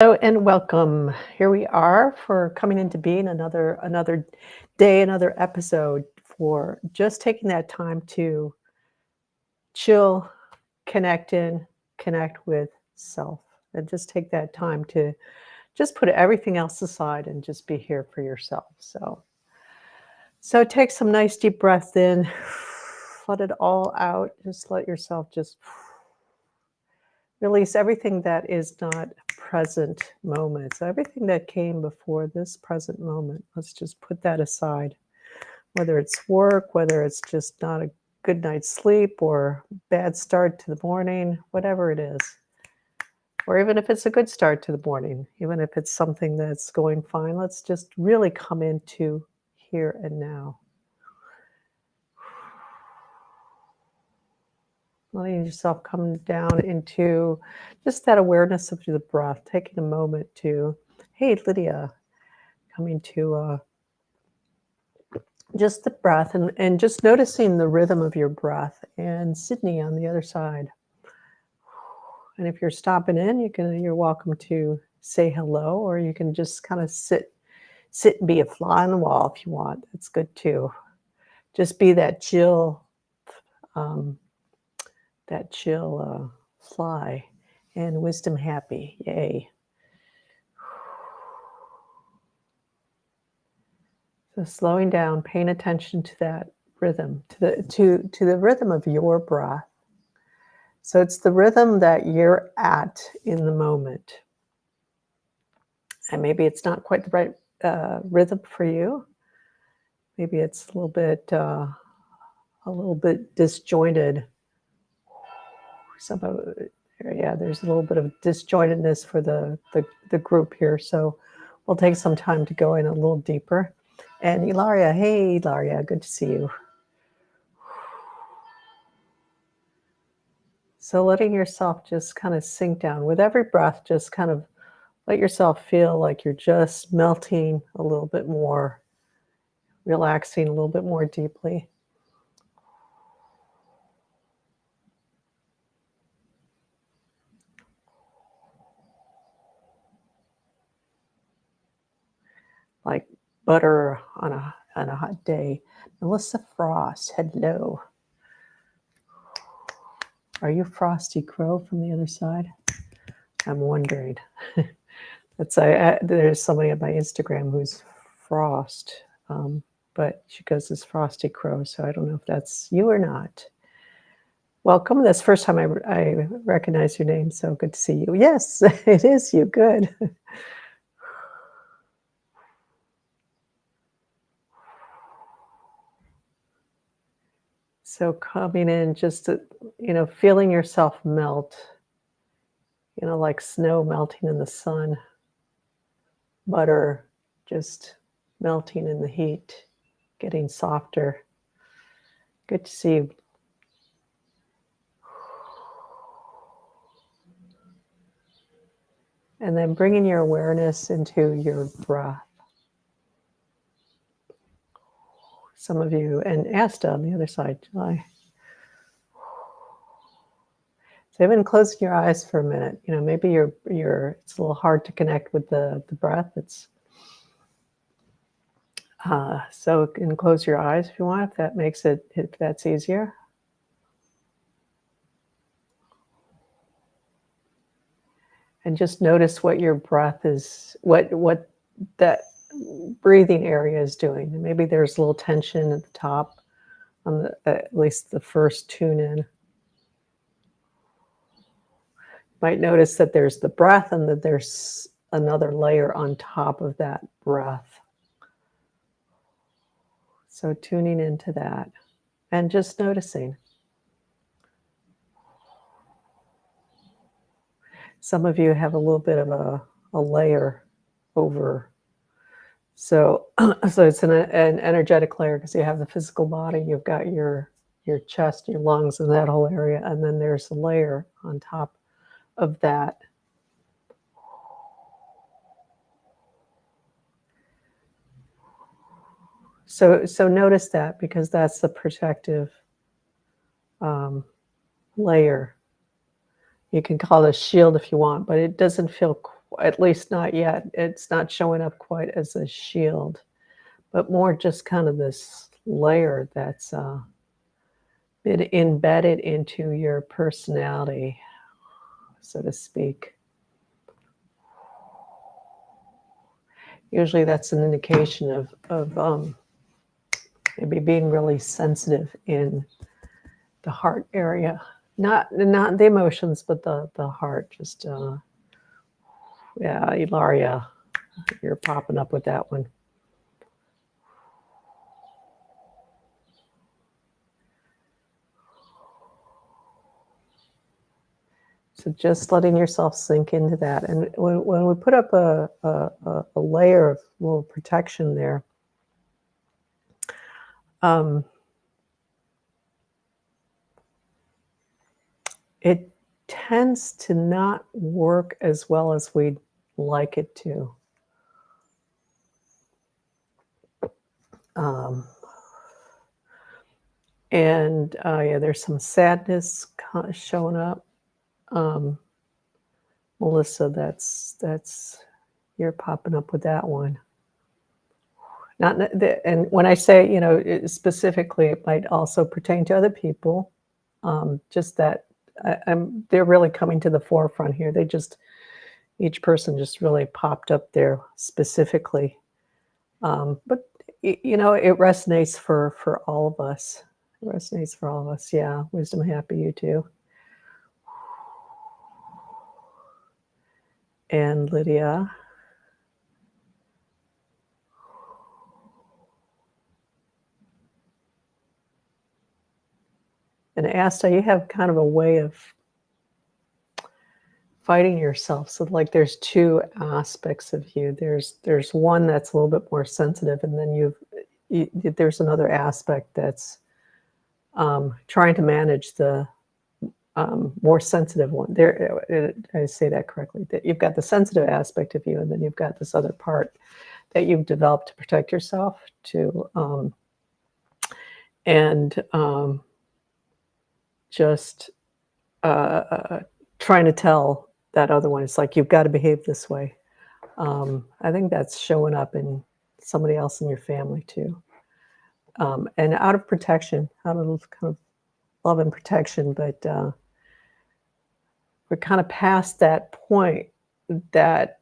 Hello and welcome. Here we are for coming into being another day, another episode for just taking that time to chill, connect in, connect with self, and just take that time to just put everything else aside and just be here for yourself. So take some nice deep breaths in, let it all out. Just let yourself just release everything that is not present moment. So everything that came before this present moment, let's just put that aside. Whether it's work, whether it's just not a good night's sleep or bad start to the morning, whatever it is. Or even if it's a good start to the morning, even if it's something that's going fine, let's just really come into here and now. Letting yourself come down into just that awareness of the breath, taking a moment to, hey, Lydia, coming to just the breath and just noticing the rhythm of your breath, and Sydney on the other side. And if you're stopping in, you're welcome to say hello, or you can just kind of sit and be a fly on the wall if you want. That's good too. Just be that chill um, fly, and wisdom happy. Yay. So slowing down, paying attention to that rhythm, to the rhythm of your breath. So it's the rhythm that you're at in the moment. And maybe it's not quite the right rhythm for you. Maybe it's a little bit disjointed. There's a little bit of disjointedness for the group here. So we'll take some time to go in a little deeper. And Ilaria, hey, Ilaria, good to see you. So letting yourself just kind of sink down with every breath, just kind of let yourself feel like you're just melting a little bit more, relaxing a little bit more deeply. Like butter on a hot day. Melissa Frost, hello. Are you Frosty Crow from the other side? I'm wondering. There's somebody on my Instagram who's Frost, but she goes as Frosty Crow, so I don't know if that's you or not. Welcome. That's the first time I recognize your name, so good to see you. Yes, it is you. Good. So coming in, just feeling yourself melt, like snow melting in the sun, butter just melting in the heat, getting softer. Good to see you. And then bringing your awareness into your breath. Some of you, and Asta on the other side, July. So even closing your eyes for a minute, maybe it's a little hard to connect with the breath. So you can close your eyes if you want, if that's easier. And just notice what your breath is, what that breathing area is doing. And maybe there's a little tension at the top on at least the first tune in. Might notice that there's the breath and that there's another layer on top of that breath. So tuning into that and just noticing. Some of you have a little bit of a layer over. So it's an energetic layer because you have the physical body, you've got your chest, your lungs, and that whole area, and then there's a layer on top of that. So notice that, because that's the protective layer. You can call it a shield if you want, but it doesn't feel at least not yet. It's not showing up quite as a shield, but more just kind of this layer that's been embedded into your personality, so to speak. Usually that's an indication of maybe being really sensitive in the heart area. Not the emotions, but the heart. Just yeah, Ilaria, you're popping up with that one. So just letting yourself sink into that. And when we put up a layer of little protection there, it tends to not work as well as we'd like it to. And yeah, there's some sadness showing up. Melissa, that's you're popping up with that one. Not and when I say, you know, specifically, it might also pertain to other people. Just that they're really coming to the forefront here. They just each person just really popped up there specifically. But you know, it resonates for all of us. It resonates for all of us. Yeah, wisdom, happy, you too. And Lydia. And Asta, you have kind of a way of fighting yourself. So like there's two aspects of you. There's one that's a little bit more sensitive, and then there's another aspect that's trying to manage the more sensitive one. There, I say that correctly. That you've got the sensitive aspect of you, and then you've got this other part that you've developed to protect yourself. Just trying to tell that other one, it's like, you've got to behave this way. I think that's showing up in somebody else in your family too. And out of protection, out of kind of love and protection, but we're kind of past that point, that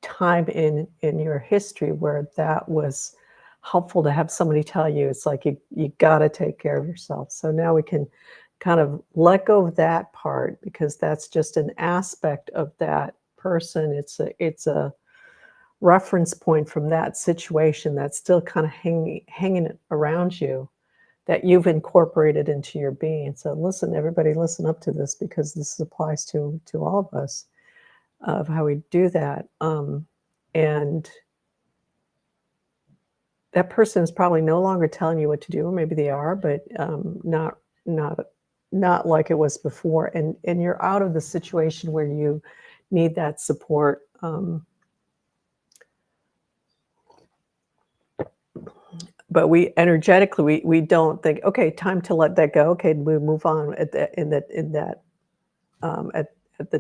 time in your history where that was helpful to have somebody tell you, it's like you got to take care of yourself. So now we can kind of let go of that part, because that's just an aspect of that person. It's a reference point from that situation that's still kind of hanging around you, that you've incorporated into your being. So listen, everybody, listen up to this, because this applies to all of us, of how we do that. And that person is probably no longer telling you what to do, or maybe they are, but not like it was before. And you're out of the situation where you need that support. But we energetically, we don't think, okay, time to let that go. Okay, we move on at the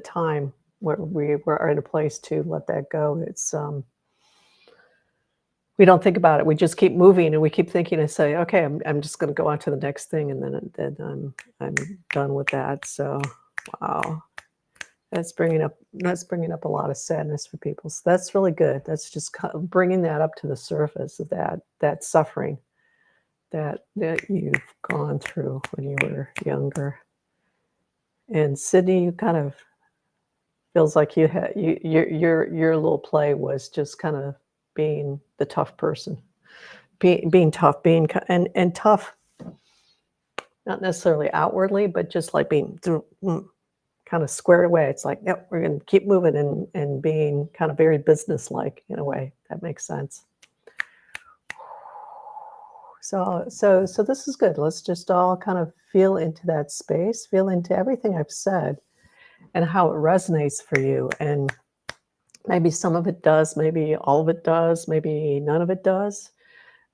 time where we were in a place to let that go. It's we don't think about it. We just keep moving, and we keep thinking and say, okay, I'm just going to go on to the next thing, and then I'm done with that. So, wow, that's bringing up a lot of sadness for people. So that's really good. That's just bringing that up to the surface of that suffering that you've gone through when you were younger. And Sydney, you kind of feels like you had your little play was just kind of being the tough person, being tough, and tough, not necessarily outwardly, but just like being kind of squared away. It's like, no, we're going to keep moving, and being kind of very businesslike in a way. That makes sense. So this is good. Let's just all kind of feel into that space, feel into everything I've said and how it resonates for you. And maybe some of it does, maybe all of it does, maybe none of it does.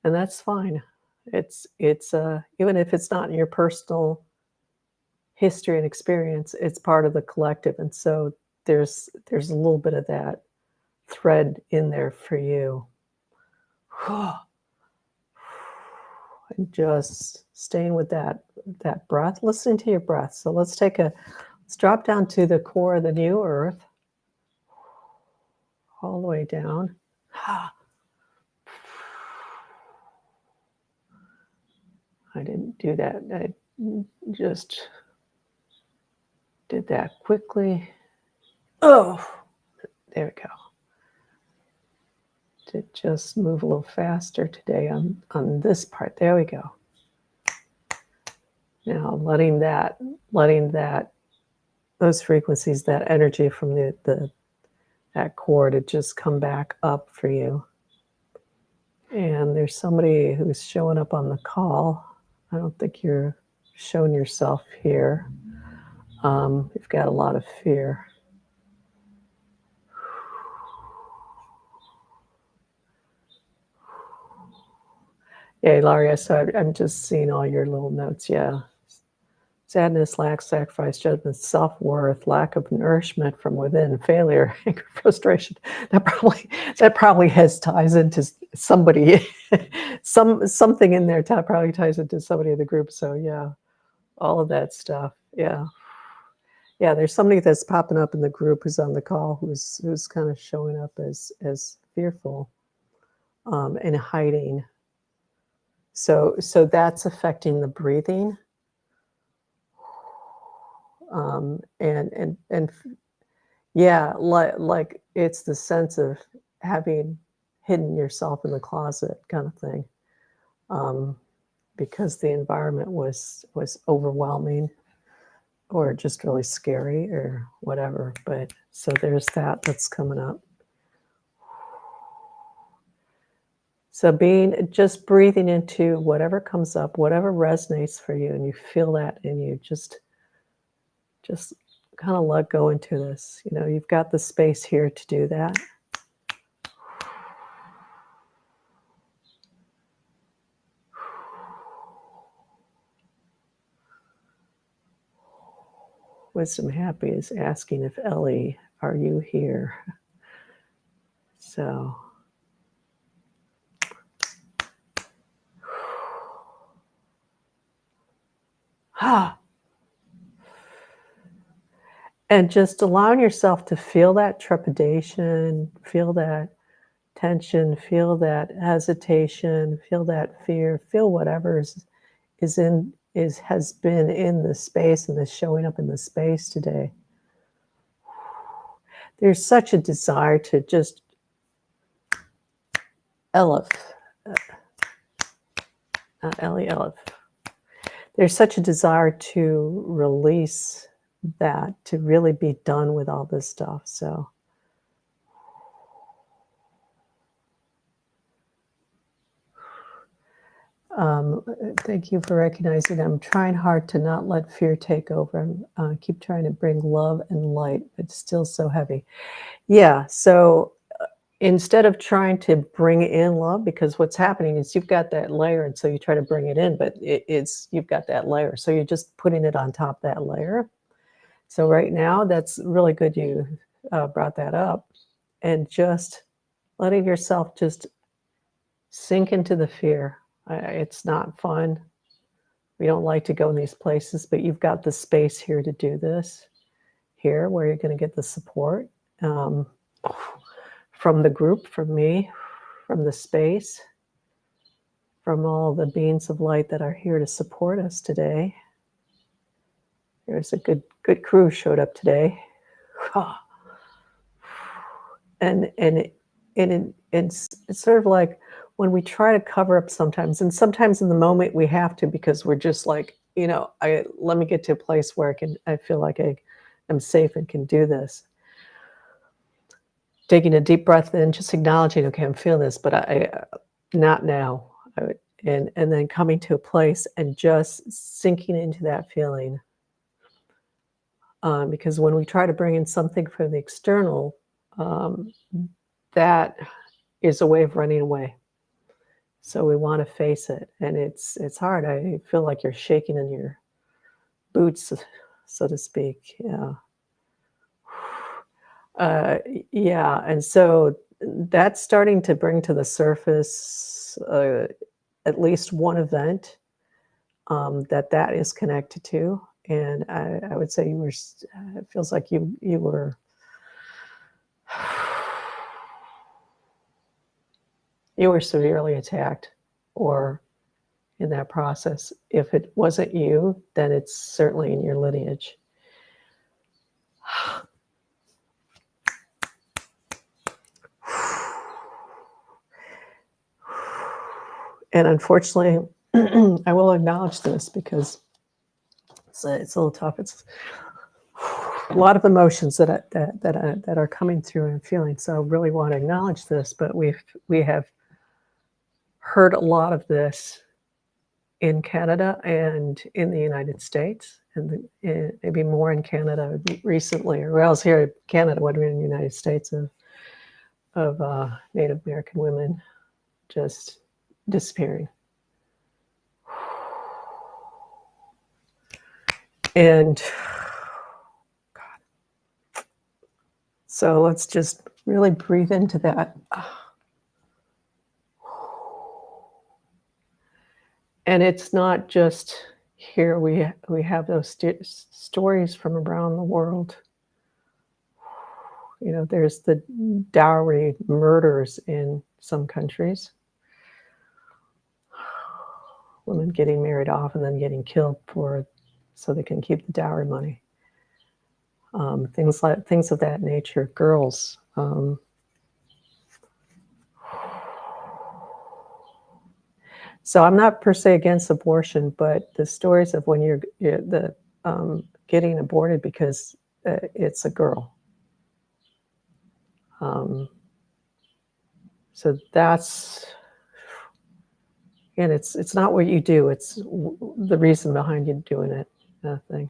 And that's fine. It's even if it's not in your personal history and experience, it's part of the collective. And so there's a little bit of that thread in there for you. And just staying with that breath, listening to your breath. So let's drop down to the core of the new earth, all the way down. I didn't do that. I just did that quickly. Oh, there we go. To just move a little faster today on this part. There we go. Now letting those frequencies, that energy from that core to just come back up for you. And there's somebody who's showing up on the call. I don't think you're showing yourself here. You've got a lot of fear. Yeah, Laria, so I'm just seeing all your little notes. Yeah. Sadness, lack, sacrifice, judgment, self-worth, lack of nourishment from within, failure, anger, frustration. That probably has ties into somebody, something in there probably ties into somebody in the group. So yeah, all of that stuff. Yeah. Yeah, there's somebody that's popping up in the group who's on the call who's kind of showing up as fearful and hiding. So that's affecting the breathing. And yeah, like it's the sense of having hidden yourself in the closet kind of thing, because the environment was overwhelming or just really scary or whatever. But so there's that's coming up. So just breathing into whatever comes up, whatever resonates for you, and you feel that in you, just kind of let go into this. You know, you've got the space here to do that. Wisdom Happy is asking if Ellie, are you here? So and just allowing yourself to feel that trepidation, feel that tension, feel that hesitation, feel that fear, feel whatever has been in the space and is showing up in the space today. There's such a desire to just Elif. There's such a desire to release that, to really be done with all this stuff. So thank you for recognizing. I'm trying hard to not let fear take over. Keep trying to bring love and light. It's still so heavy. Yeah. So instead of trying to bring in love, because what's happening is you've got that layer, and so you try to bring it in, but you've got that layer, so you're just putting it on top of that layer. So right now, that's really good you brought that up, and just letting yourself just sink into the fear. It's not fun. We don't like to go in these places, but you've got the space here to do this, here where you're going to get the support. From the group, from me, from the space, from all the beings of light that are here to support us today. There's a good crew showed up today. And it's sort of like when we try to cover up sometimes, and sometimes in the moment we have to, because we're just like, let me get to a place where I feel like I'm safe and can do this. Taking a deep breath in, just acknowledging, okay, I'm feeling this, but I not now. And then coming to a place and just sinking into that feeling. Because when we try to bring in something from the external, that is a way of running away. So we want to face it, and it's hard. I feel like you're shaking in your boots, so to speak. Yeah. Yeah, and so that's starting to bring to the surface at least one event that is connected to. And I would say it feels like you were you were severely attacked, or in that process. If it wasn't you, then it's certainly in your lineage. And unfortunately, I will acknowledge this because it's a little tough. It's a lot of emotions that are coming through and feeling. So I really want to acknowledge this, but we have heard a lot of this in Canada and in the United States, and maybe more in Canada recently, or else here in Canada, what in the United States of Native American women just disappearing. And God. So let's just really breathe into that. And it's not just here. We have those stories from around the world. You know, there's the dowry murders in some countries. Women getting married off and then getting killed so they can keep the dowry money. Things of that nature. Girls. So I'm not per se against abortion, but the stories of when you're getting aborted because it's a girl. So that's, and it's not what you do; it's the reason behind you doing it. Thing.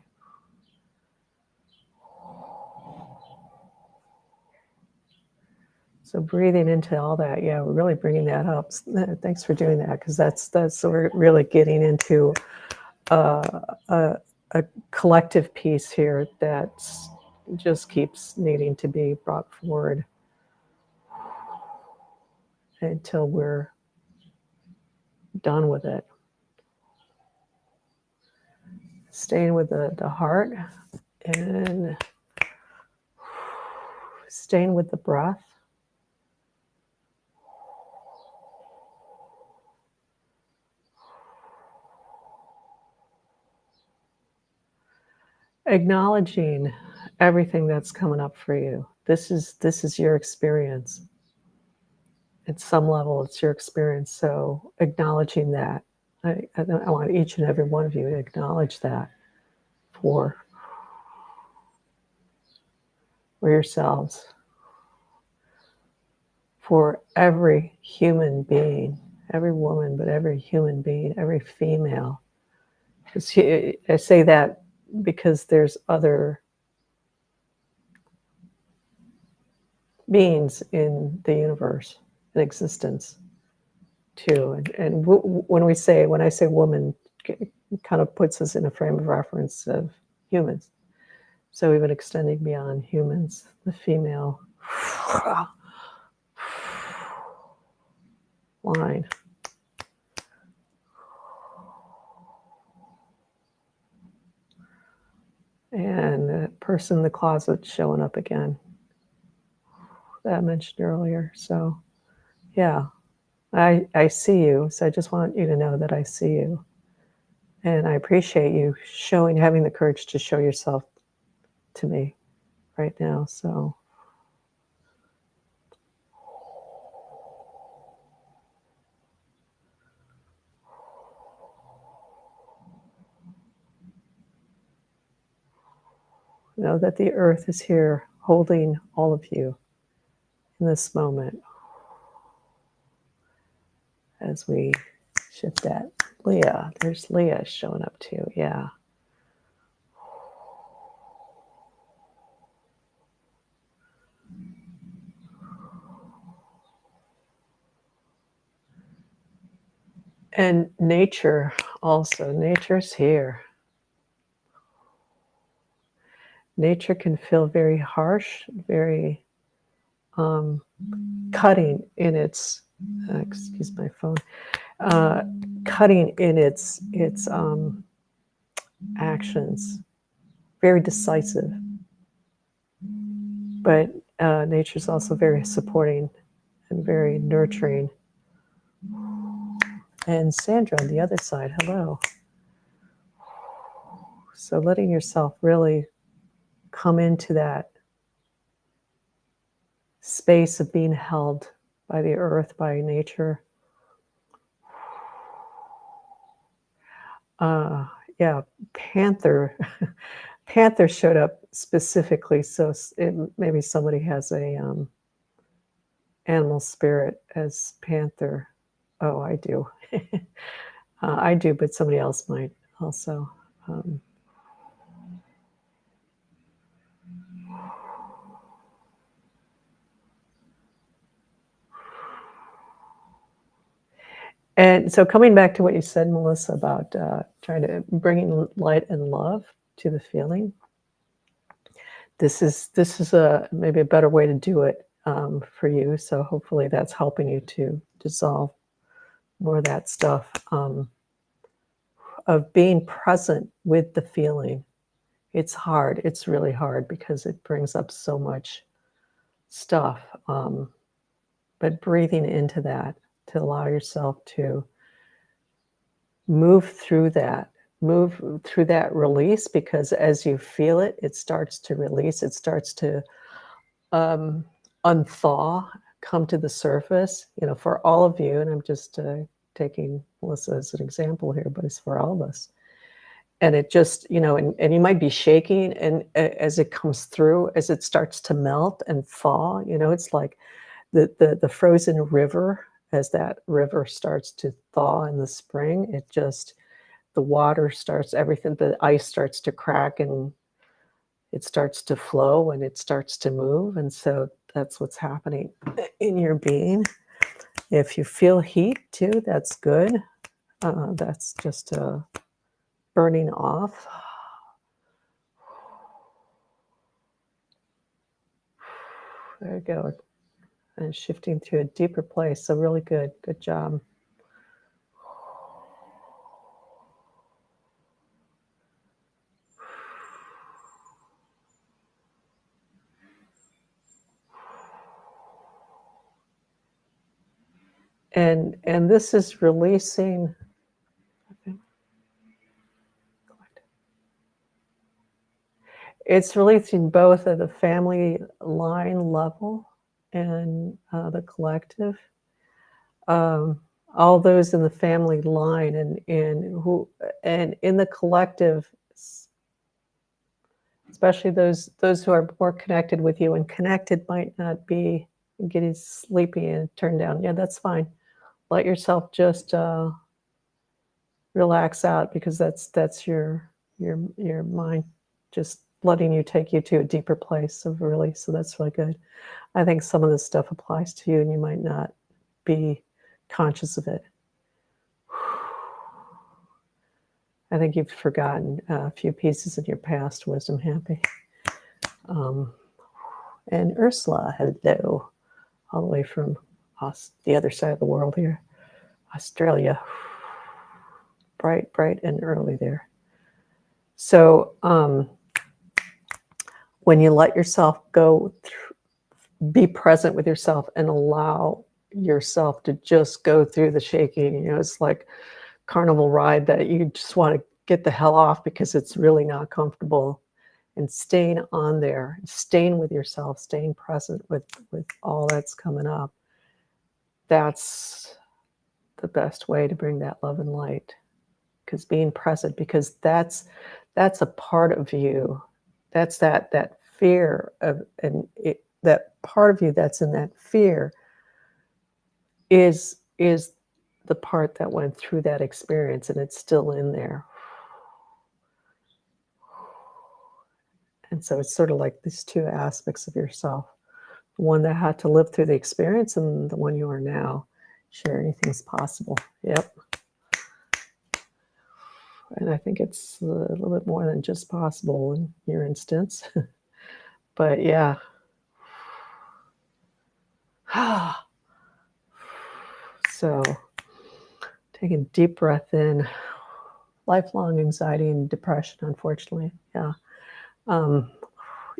So breathing into all that, yeah, we're really bringing that up. Thanks for doing that, because that's so we're really getting into a collective piece here that just keeps needing to be brought forward until we're done with it. Staying with the heart and staying with the breath. Acknowledging everything that's coming up for you. This is your experience. At some level, it's your experience. So acknowledging that. I want each and every one of you to acknowledge that for yourselves, for every human being, every woman, but every human being, every female. I say that because there's other beings in the universe, in existence, too. And when I say woman, it kind of puts us in a frame of reference of humans. So even extending beyond humans, the female line. And the person in the closet showing up again that I mentioned earlier. So yeah, I see you. So I just want you to know that I see you. And I appreciate you having the courage to show yourself to me right now. So know that the earth is here holding all of you in this moment as we shift that. Leah, there's Leah showing up too. Yeah. And nature also. Nature's here. Nature can feel very harsh, very cutting in its, excuse my phone, cutting in its actions, very decisive. But nature's also very supporting and very nurturing. And Sandra on the other side, hello. So letting yourself really come into that space of being held by the earth, by nature. Yeah, Panther. Panther showed up specifically, so maybe somebody has a animal spirit as Panther. Oh, I do. I do, but somebody else might also. And so coming back to what you said, Melissa, about trying to bringing light and love to the feeling, this is a maybe a better way to do it for you. So hopefully that's helping you to dissolve more of that stuff of being present with the feeling. It's hard. It's really hard because it brings up so much stuff. But breathing into that to allow yourself to move through that release, because as you feel it, it starts to release, it starts to unthaw, come to the surface, for all of you. And I'm just taking Melissa as an example here, but it's for all of us. And it just, and you might be shaking, and as it comes through, as it starts to melt and thaw, it's like the frozen river. As that river starts to thaw in the spring, it just, the water starts, everything, the ice starts to crack, and it starts to flow, and it starts to move. And so that's what's happening in your being. If you feel heat too, that's good. That's just burning off. There you go. And shifting to a deeper place. So really good. Good job. And this is releasing. It's releasing both at the family line level and the collective. All those in the family line and in the collective, especially those who are more connected with you. And connected might not be getting sleepy and turned down. Yeah, that's fine. Let yourself just relax out, because that's your mind just letting you take you to a deeper place of release. So that's really good. I think some of this stuff applies to you, and you might not be conscious of it. I think you've forgotten a few pieces in your past wisdom, Happy. And Ursula, hello, all the way from the other side of the world here, Australia. Bright and early there. So when you let yourself go through, be present with yourself and allow yourself to just go through the shaking. It's like carnival ride that you just want to get the hell off because it's really not comfortable. And staying on there, staying with yourself, staying present with all that's coming up. That's the best way to bring that love and light. Because being present, because that's a part of you. That's that fear of, and that part of you that's in that fear is the part that went through that experience, and it's still in there. And so it's sort of like these two aspects of yourself, the one that had to live through the experience and the one you are now. Sure, anything's possible. Yep. And I think it's a little bit more than just possible in your instance. But yeah. So take a deep breath in. Lifelong anxiety and depression, unfortunately. Yeah. Um,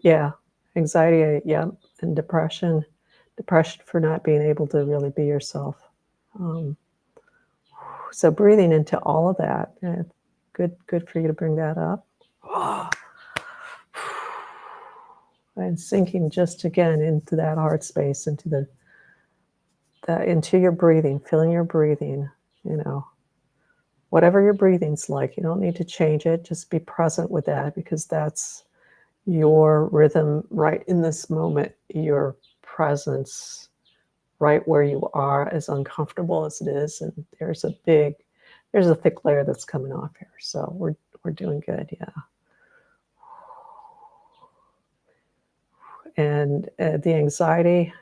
yeah. Anxiety, yeah. And depression. Depression for not being able to really be yourself. Um, so breathing into all of that. Yeah, good for you to bring that up. And sinking just again into that heart space, into into your breathing, feeling your breathing, whatever your breathing's like. You don't need to change it. Just be present with that, because that's your rhythm right in this moment, your presence right where you are, as uncomfortable as it is. And there's a thick layer that's coming off here. So we're doing good. Yeah. And the anxiety,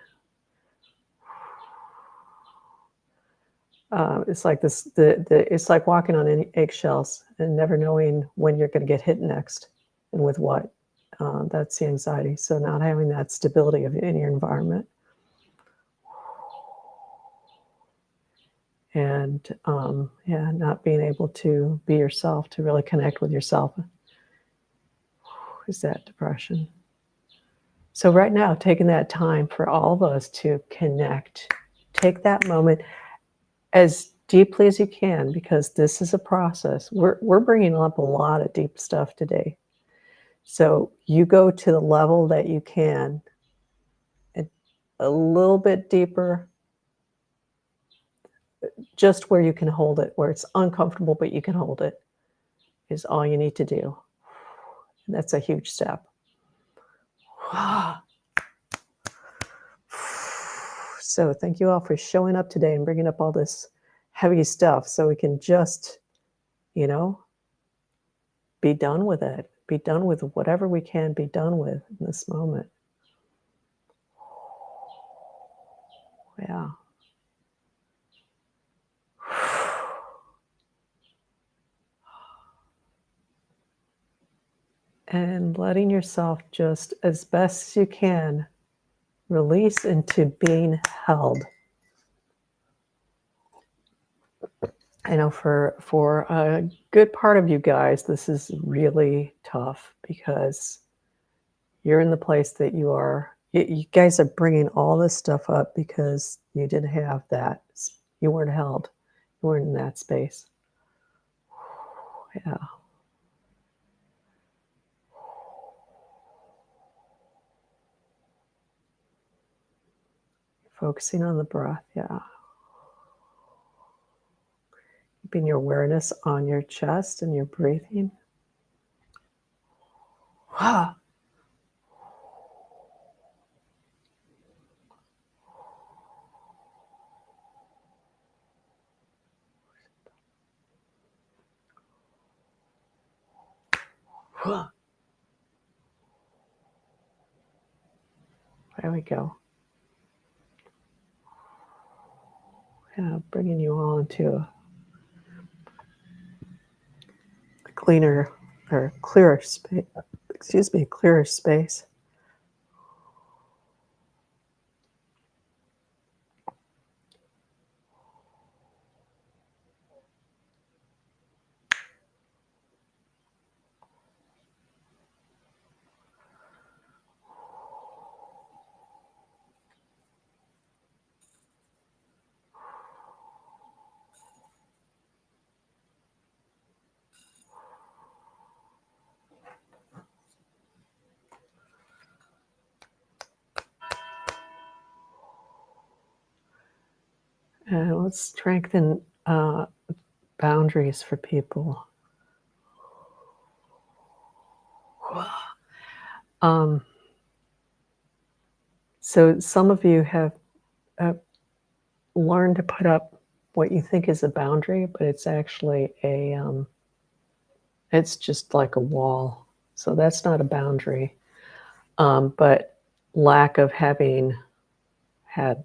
it's like this, it's like walking on eggshells and never knowing when you're going to get hit next and with what. That's the anxiety. So not having that stability in your environment. And yeah, not being able to be yourself, to really connect with yourself, is that depression. So right now, taking that time for all of us to connect, take that moment as deeply as you can, because this is a process. We're bringing up a lot of deep stuff today. So you go to the level that you can, and a little bit deeper, just where you can hold it, where it's uncomfortable, but you can hold it, is all you need to do. And that's a huge step. So thank you all for showing up today and bringing up all this heavy stuff, so we can just, be done with it. Be done with whatever we can be done with in this moment. Yeah. And letting yourself, just as best as you can, release into being held. I know for a good part of you guys, this is really tough, because you're in the place that you are. You guys are bringing all this stuff up because you didn't have that. You weren't held. You weren't in that space. Yeah. Focusing on the breath. Yeah. Keeping your awareness on your chest and your breathing. There we go. Yeah, bringing you all into a cleaner or clearer space. Excuse me, clearer space. And let's strengthen boundaries for people. So some of you have learned to put up what you think is a boundary, but it's actually it's just like a wall. So that's not a boundary. But lack of having had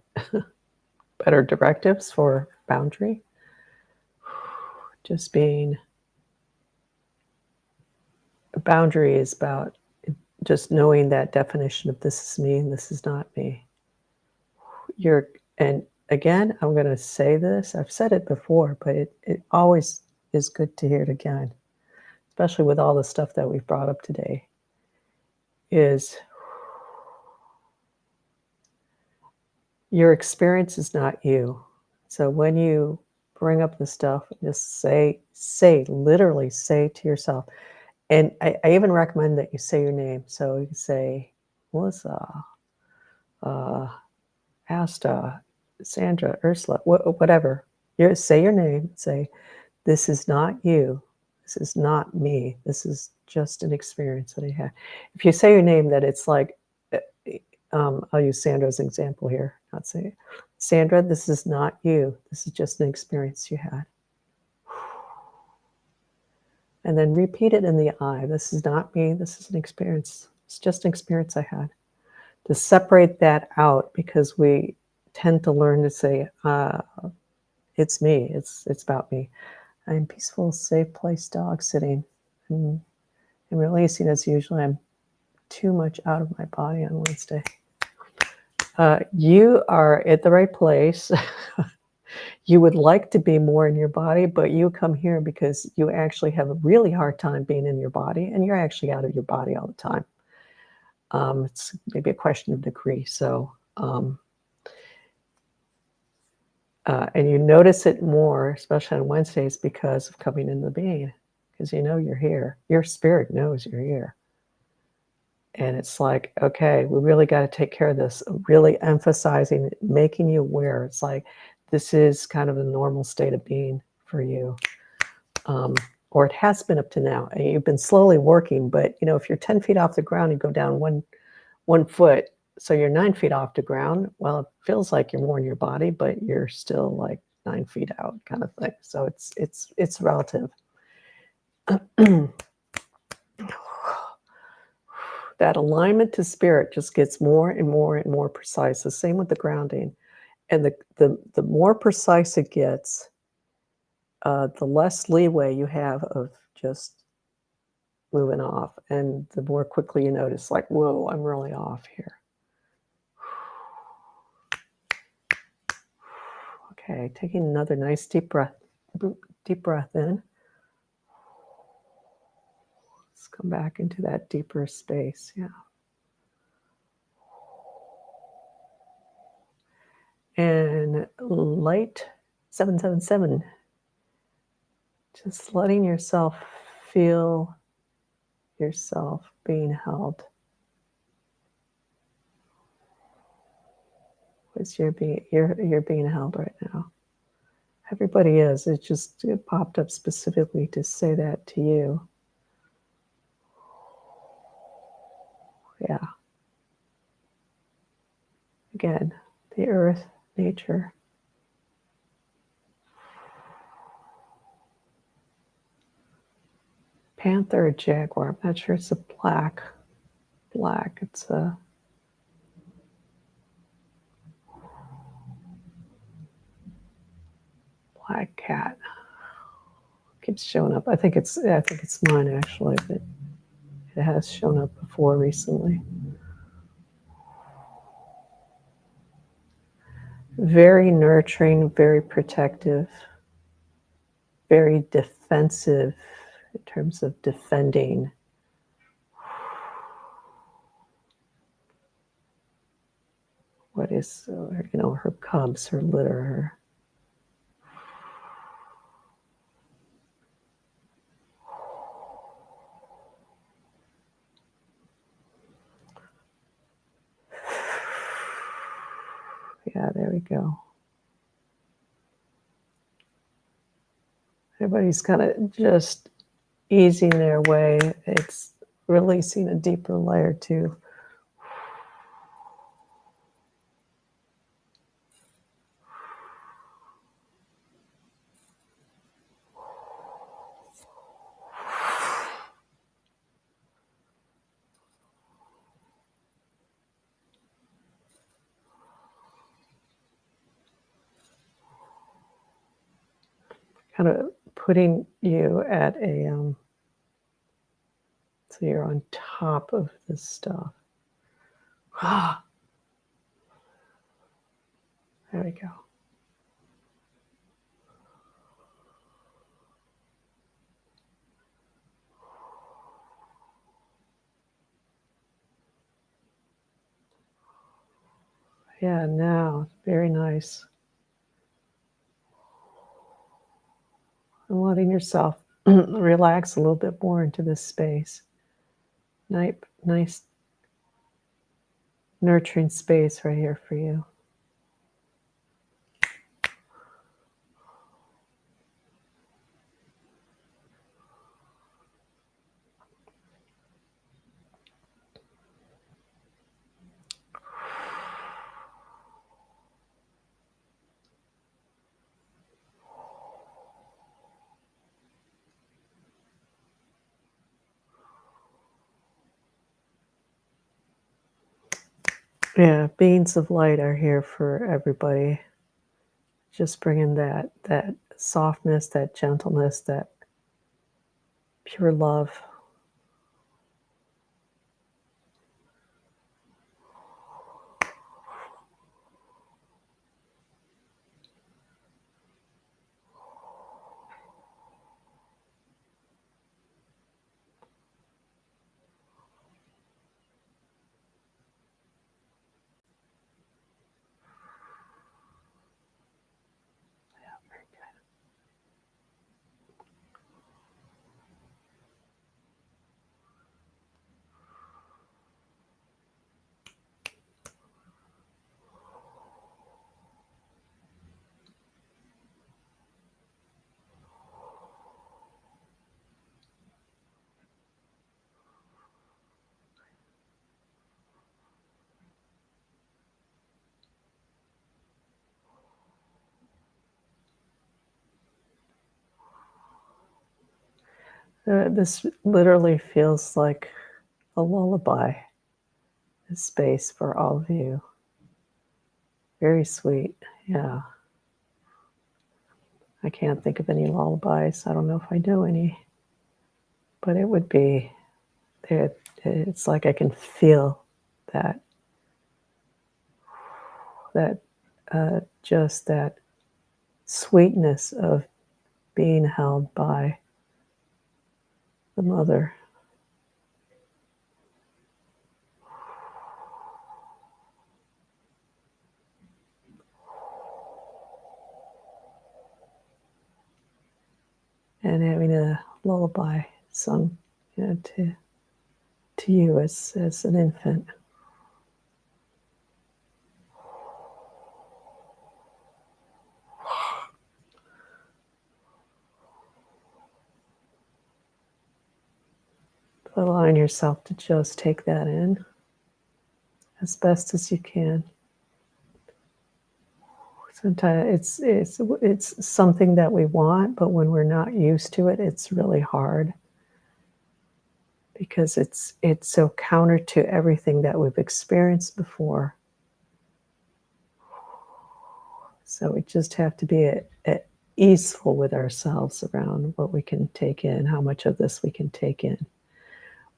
better directives for boundary, just being, a boundary is about just knowing that definition of this is me and this is not me. And again, I'm going to say this. I've said it before, but it always is good to hear it again, especially with all the stuff that we've brought up today, is your experience is not you. So when you bring up the stuff, just literally say to yourself, and I even recommend that you say your name. So you can say, Melissa, Asta, Sandra, Ursula, whatever. You say your name, say, this is not you. This is not me. This is just an experience that I had. If you say your name, that it's like, I'll use Sandra as an example here. Not say, Sandra, this is not you. This is just an experience you had. And then repeat it in the I. This is not me. This is an experience. It's just an experience I had. To separate that out, because we tend to learn to say, it's me. It's about me. I'm peaceful, safe place, dog sitting. And releasing as usually. I'm too much out of my body on Wednesday. You are at the right place. You would like to be more in your body, but you come here because you actually have a really hard time being in your body, and you're actually out of your body all the time. It's maybe a question of degree. So, and you notice it more, especially on Wednesdays, because of coming in the being, because you know you're here. Your spirit knows you're here. And it's like, okay, we really got to take care of this, really emphasizing, making you aware. It's like, this is kind of a normal state of being for you. Or it has been up to now. And you've been slowly working, but you know, if you're 10 feet off the ground, you go down one foot. So you're 9 feet off the ground. Well, it feels like you're more in your body, but you're still like 9 feet out kind of thing. So it's relative. That alignment to spirit just gets more and more and more precise. The same with the grounding. And the more precise it gets, the less leeway you have of just moving off. And the more quickly you notice, like, whoa, I'm really off here. Okay, taking another nice deep breath in. Let's come back into that deeper space. Yeah. And light 777. Just letting yourself feel yourself being held. You're being held right now. Everybody is. It popped up specifically to say that to you. Yeah. Again, the earth, nature. Panther or jaguar. I'm not sure. It's a black. It's a black cat. Keeps showing up. I think it's mine actually, but it has shown up before recently. Very nurturing, very protective, very defensive in terms of defending. What is, her cubs, her litter, Yeah, there we go. Everybody's kind of just easing their way. It's releasing a deeper layer too. Kind of putting you at a, so you're on top of this stuff. There we go. Yeah, now, very nice. And letting yourself relax a little bit more into this space. Nice, nurturing space right here for you. Yeah, beings of light are here for everybody. Just bringing that softness, that gentleness, that pure love. Yeah, very good. This literally feels like a lullaby, this space for all of you. Very sweet. Yeah. I can't think of any lullabies. I don't know if I know any, but it would be, it's like I can feel that, just that sweetness of being held by the mother. And having a lullaby sung, to you as an infant. Allowing yourself to just take that in as best as you can. Sometimes it's something that we want, but when we're not used to it, it's really hard because it's so counter to everything that we've experienced before. So we just have to be easeful with ourselves around what we can take in, how much of this we can take in.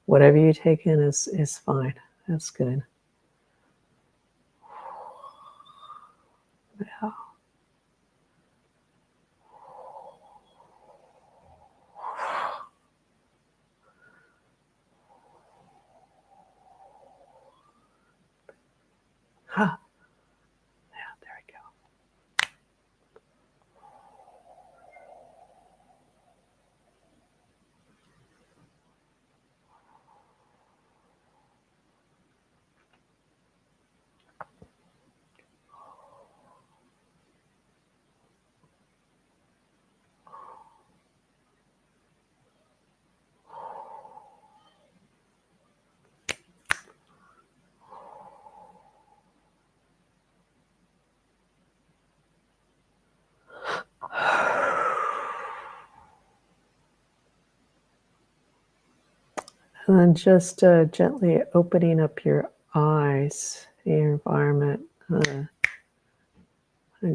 Whatever you take in is fine. That's good. Yeah. Ha. Yeah, there we go. And then just gently opening up your eyes, your environment, and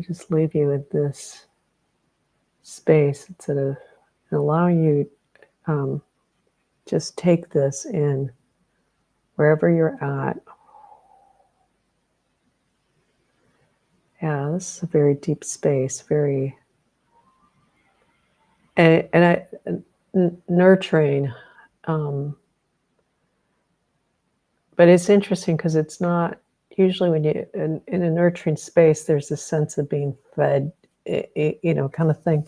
just leave you with this space instead of allowing you just take this in wherever you're at. Yeah, Yeah, this is a very deep space, very and nurturing. Um, but it's interesting because it's not usually when you in a nurturing space, there's a sense of being fed, kind of thing,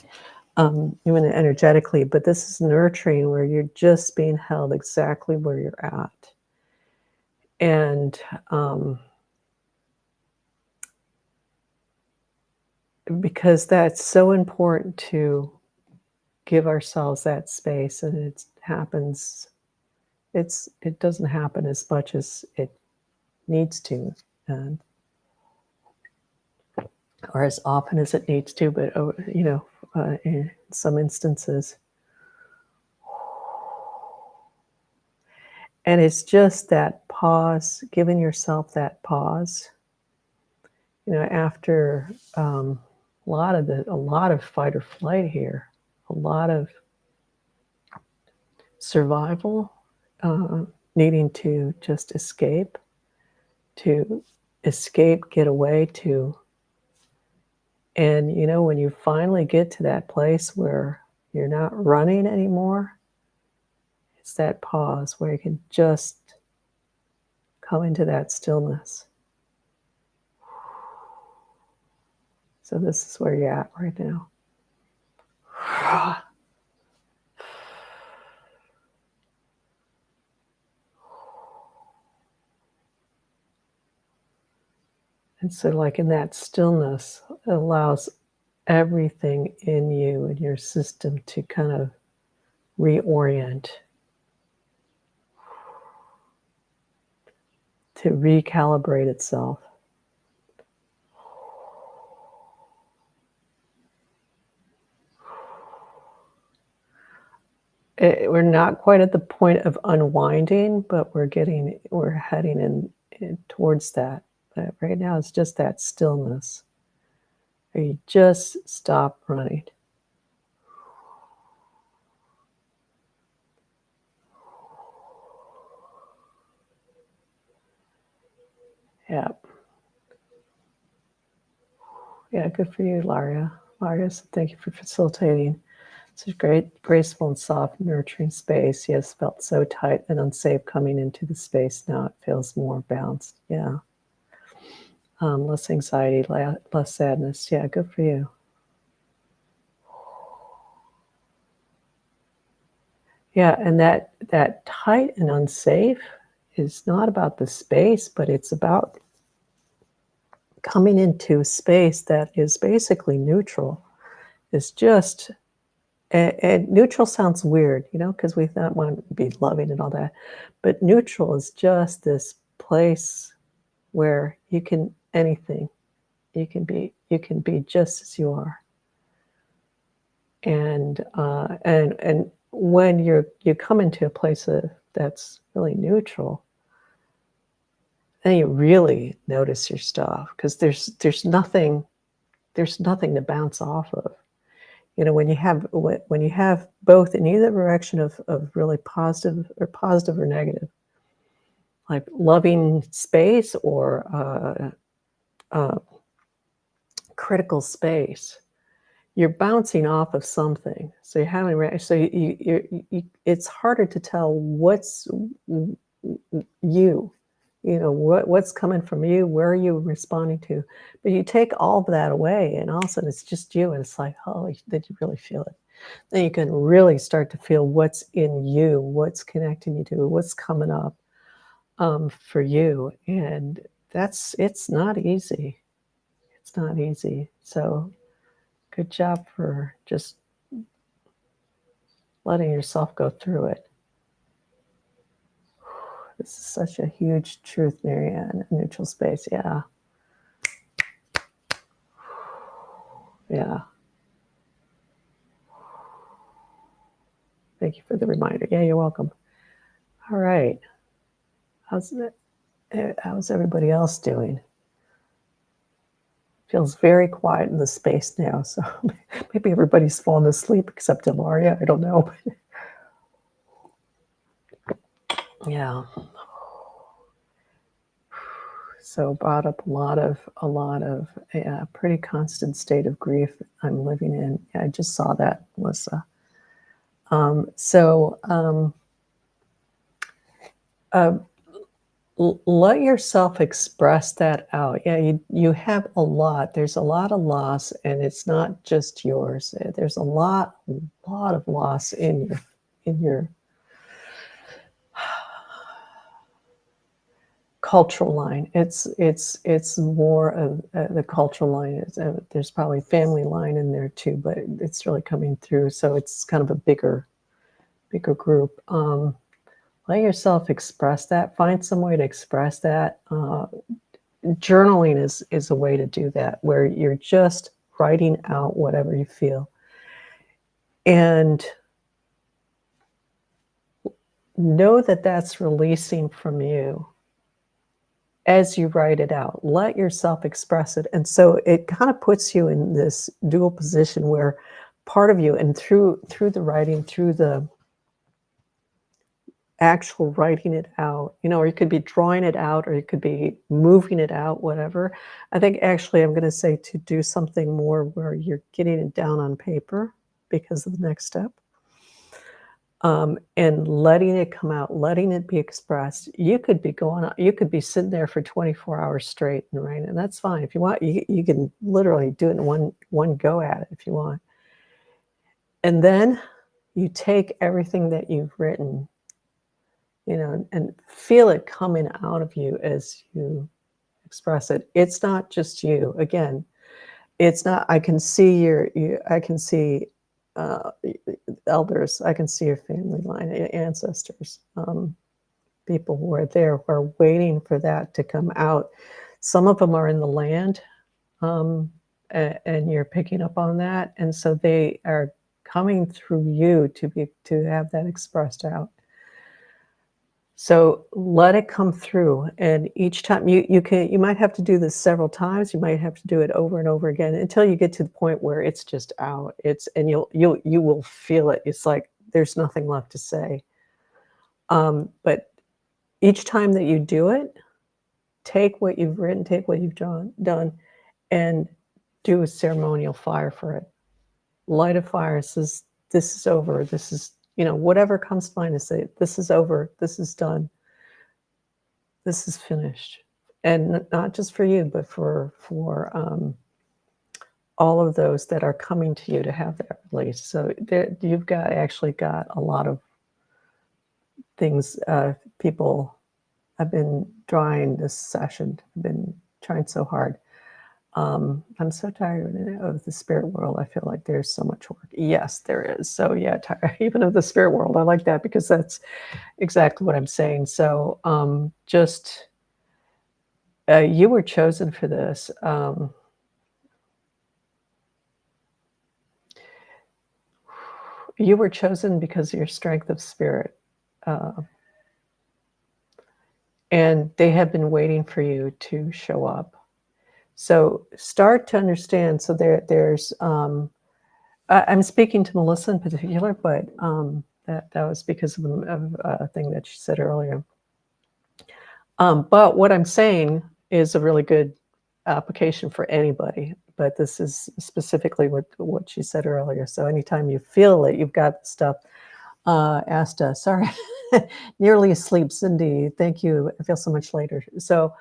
even energetically. But this is nurturing where you're just being held exactly where you're at, and because that's so important to give ourselves that space, and it doesn't happen as much as it needs to, and or as often as it needs to, but in some instances. And it's just that pause, giving yourself that pause, after a lot of fight or flight here, a lot of survival, uh, needing to just to escape, get away to. And when you finally get to that place where you're not running anymore, it's that pause where you can just come into that stillness. So this is where you're at right now. And so, like in that stillness, it allows everything in you and your system to kind of reorient, to recalibrate itself. We're not quite at the point of unwinding, but we're heading in towards that. But right now, it's just that stillness where you just stop running. Yeah. Yeah, good for you, Laria. Laria, so thank you for facilitating. It's a great, graceful, and soft, nurturing space. Yes, felt so tight and unsafe coming into the space. Now it feels more balanced. Yeah. Less anxiety, less sadness. Yeah, good for you. Yeah, and that tight and unsafe is not about the space, but it's about coming into a space that is basically neutral. It's just and neutral sounds weird, because we thought want to be loving and all that. But neutral is just this place where you can anything. You can be just as you are. And when you come into a place that's really neutral, then you really notice your stuff because there's nothing to bounce off of. When you have both in either direction of really positive or negative, like loving space or critical space, you're bouncing off of something. So you're having so it's harder to tell what's you. What's coming from you, where are you responding to, but you take all of that away and all of a sudden it's just you, and it's like, oh, did you really feel it? Then you can really start to feel what's in you, what's connecting you to, what's coming up for you. And it's not easy. It's not easy. So good job for just letting yourself go through it. This is such a huge truth, Marianne. Neutral space. Yeah. Yeah. Thank you for the reminder. Yeah, you're welcome. All right. How's everybody else doing? Feels very quiet in the space now, so maybe everybody's fallen asleep except Ilaria. I don't know. Yeah. So brought up a lot of a pretty constant state of grief I'm living in. Yeah, I just saw that, Melissa. So uh, let yourself express that out. Yeah, you have a lot. There's a lot of loss, and it's not just yours. There's a lot of loss in your cultural line. It's more of the cultural line. There's probably family line in there too, but it's really coming through. So it's kind of a bigger group. Let yourself express that. Find some way to express that. Journaling is a way to do that, where you're just writing out whatever you feel, and know that that's releasing from you as you write it out. Let yourself express it. And so it kind of puts you in this dual position where part of you, and through the writing, through the actual writing it out, or you could be drawing it out, or you could be moving it out, whatever. I think actually I'm going to say to do something more where you're getting it down on paper because of the next step. And letting it come out, letting it be expressed. You could be sitting there for 24 hours straight and writing, and that's fine. If you want, you can literally do it in one go at it if you want. And then you take everything that you've written, and feel it coming out of you as you express it. It's not just you. Again, it's not. I can see I can see uh, elders. I can see your family line, ancestors, people who are there who are waiting for that to come out. Some of them are in the land, and you're picking up on that, and so they are coming through you to have that expressed out. So let it come through, and each time you might have to do this several times. You might have to do it over and over again until you get to the point where it's just out. And you will feel it. It's like there's nothing left to say. But each time that you do it, take what you've written, take what you've done, and do a ceremonial fire for it. Light a fire. Says this is over. This is whatever comes to mind to say this is over. This is done. This is finished, and not just for you, but for all of those that are coming to you to have that release. So you've actually got a lot of things. People have been drawing this session. Have been trying so hard. I'm so tired of the spirit world. I feel like there's so much work. Yes, there is. So yeah, even of the spirit world. I like that because that's exactly what I'm saying. So just you were chosen for this. You were chosen because of your strength of spirit. And they have been waiting for you to show up. So start to understand. So there's, I'm speaking to Melissa in particular, but that was because of a thing that she said earlier. But what I'm saying is a really good application for anybody, but this is specifically what she said earlier. So anytime you feel it, you've got stuff. Asta, sorry, nearly asleep. Cindy, thank you. I feel so much later. So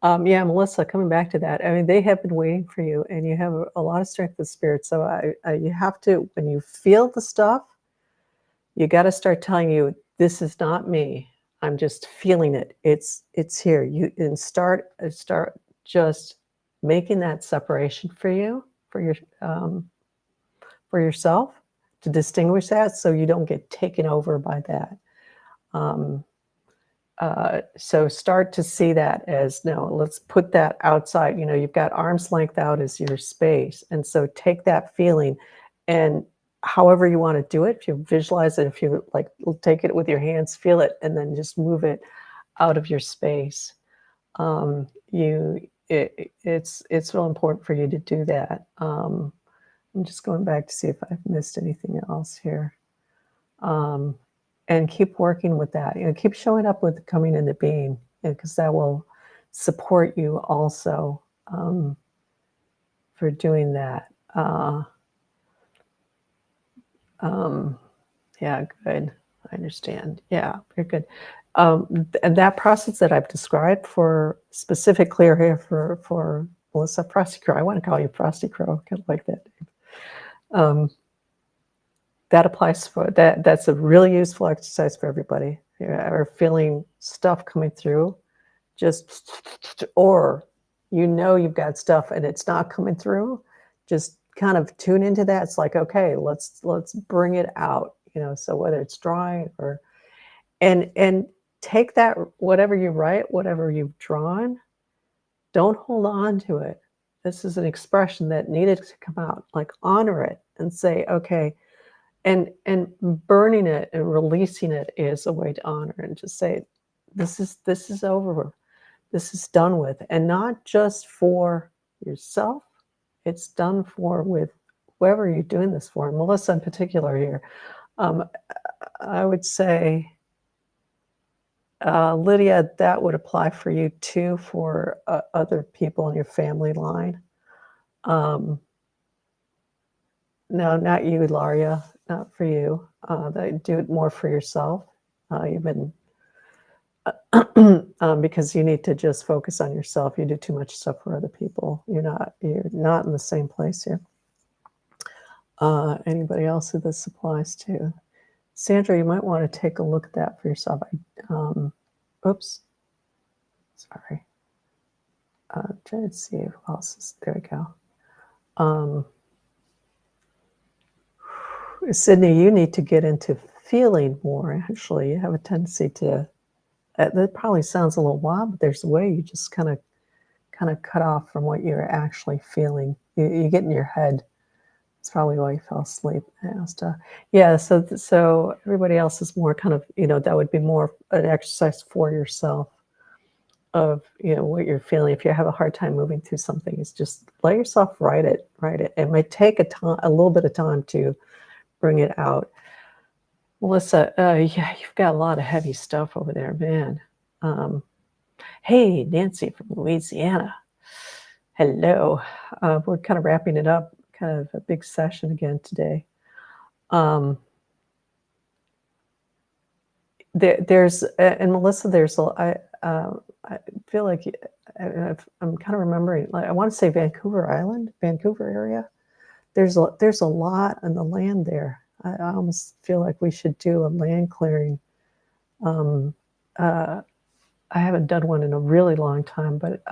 yeah, Melissa, coming back to that, I mean, they have been waiting for you, and you have a lot of strength of spirit. So you have to, when you feel the stuff, you got to start telling you, this is not me. I'm just feeling it. It's here. You and start just making that separation for you, for yourself, to distinguish that, so you don't get taken over by that. So start to see that as, no, let's put that outside. You've got arm's length out as your space, and so take that feeling, and however you want to do it, if you visualize it, if you like, take it with your hands, feel it, and then just move it out of your space. It's real important for you to do that. I'm just going back to see if I've missed anything else here. And keep working with that. Keep showing up with coming into being, because that will support you also for doing that. Um, yeah, good. I understand. Yeah, very good. And that process that I've described for specific clear hair for Melissa Frosty Crow, I want to call you Frosty Crow, kind of like that. Um, that applies for that. That's a really useful exercise for everybody. Or feeling stuff coming through, just or you've got stuff and it's not coming through, just kind of tune into that. It's like, okay, let's bring it out. So whether it's drawing or and take that, whatever you write, whatever you've drawn, don't hold on to it. This is an expression that needed to come out. Like, honor it and say, okay, and burning it and releasing it is a way to honor and just say, this is over, this is done with, and not just for yourself. It's done for with whoever you're doing this for. Melissa in particular here, I would say, Lydia, that would apply for you too, for other people in your family line. No, not you, Laria, not for you. Do it more for yourself. You've been because you need to just focus on yourself. You do too much stuff for other people. You're not in the same place here. Anybody else who this applies to? Sandra, you might want to take a look at that for yourself. Oops. Sorry. Trying to see who else is there. We go. Sydney, you need to get into feeling more. Actually, you have a tendency to. That probably sounds a little wild, but there's a way you just kind of cut off from what you're actually feeling. You get in your head. It's probably why you fell asleep. Yeah. So everybody else is more kind of, that would be more an exercise for yourself of, what you're feeling. If you have a hard time moving through something, it's just let yourself write it. It might take a little bit of time to bring it out. Melissa, yeah, you've got a lot of heavy stuff over there, man. Hey, Nancy from Louisiana. Hello. We're kind of wrapping it up, kind of a big session again today. There's, and Melissa, I feel like I'm kind of remembering, like, I want to say Vancouver Island, Vancouver area. There's a lot on the land there. I almost feel like we should do a land clearing. I haven't done one in a really long time, but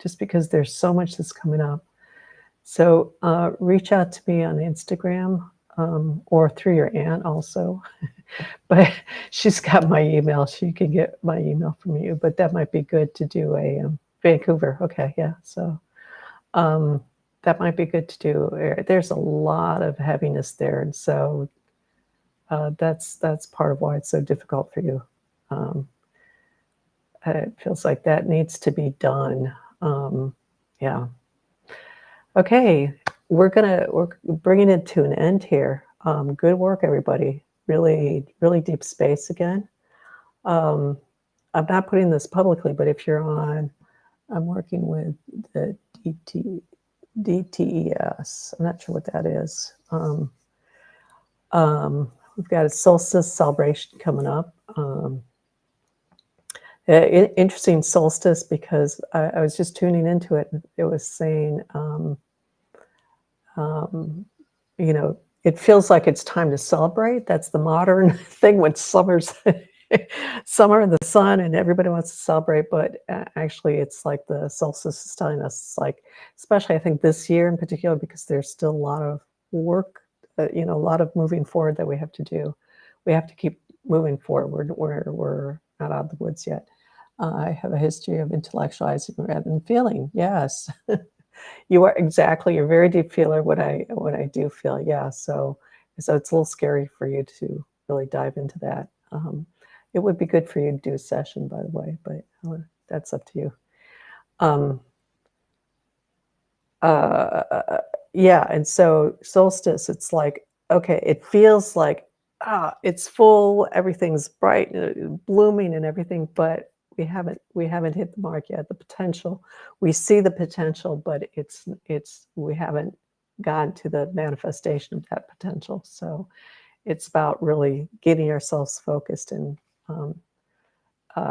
just because there's so much that's coming up. So reach out to me on Instagram or through your aunt also. But she's got my email. She can get my email from you. But that might be good to do a Vancouver. Okay, yeah. So that might be good to do. There's a lot of heaviness there, and so that's part of why it's so difficult for you. It feels like that needs to be done. Yeah. Okay, we're bringing it to an end here. Good work, everybody. Really, really deep space again. I'm not putting this publicly, but if you're on, I'm working with the DTES. I'm not sure what that is. We've got a solstice celebration coming up. Interesting solstice, because I was just tuning into it. And it was saying, it feels like it's time to celebrate. That's the modern thing when summer's summer and the sun and everybody wants to celebrate. But actually, it's like the solstice is telling us, it's like, especially I think this year in particular, because there's still a lot of work, a lot of moving forward that we have to do. We have to keep moving forward. We're not out of the woods yet. I have a history of intellectualizing rather than feeling. Yes. You are exactly. You're a very deep feeler. What I do feel, yeah. So it's a little scary for you to really dive into that. It would be good for you to do a session, by the way, but that's up to you. Yeah, and so solstice, it's like, okay, it feels like it's full, everything's bright, blooming, and everything, but we haven't hit the mark yet. The potential, we see the potential, but we haven't gotten to the manifestation of that potential. So it's about really getting ourselves focused. And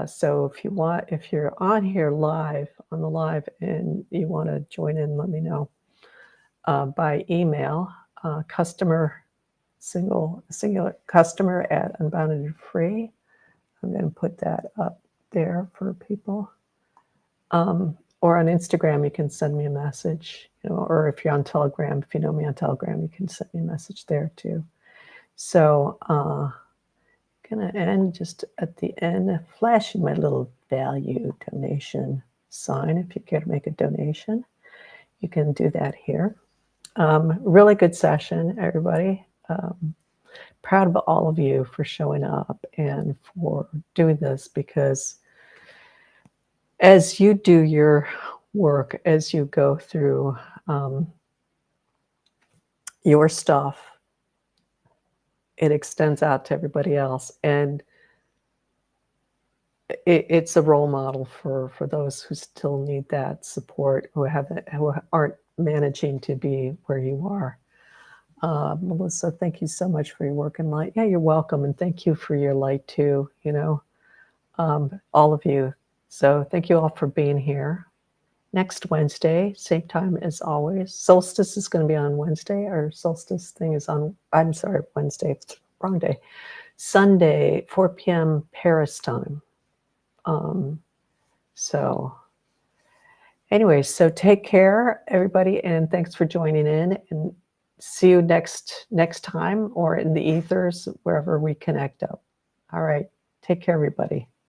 so if you're on here live, on the live, and you want to join in, let me know by email, singular customer at Unbounded Free. I'm going to put that up there for people. Or on Instagram, you can send me a message, or if you're on Telegram, if you know me on Telegram, you can send me a message there too. So, gonna end just at the end, flashing my little value donation sign. If you care to make a donation, you can do that here. Really good session, everybody. Proud of all of you for showing up and for doing this, because as you do your work, as you go through your stuff, it extends out to everybody else. And it's a role model for those who still need that support, who aren't managing to be where you are. Melissa, thank you so much for your work in light. Yeah, you're welcome. And thank you for your light too, all of you. So thank you all for being here. Next Wednesday, same time as always. Solstice is going to be on Wednesday. Our solstice thing is on, I'm sorry, Wednesday, it's the wrong day. Sunday, 4 p.m. Paris time. So anyway, so take care, everybody, and thanks for joining in, and see you next time, or in the ethers, wherever we connect up. All right. Take care, everybody.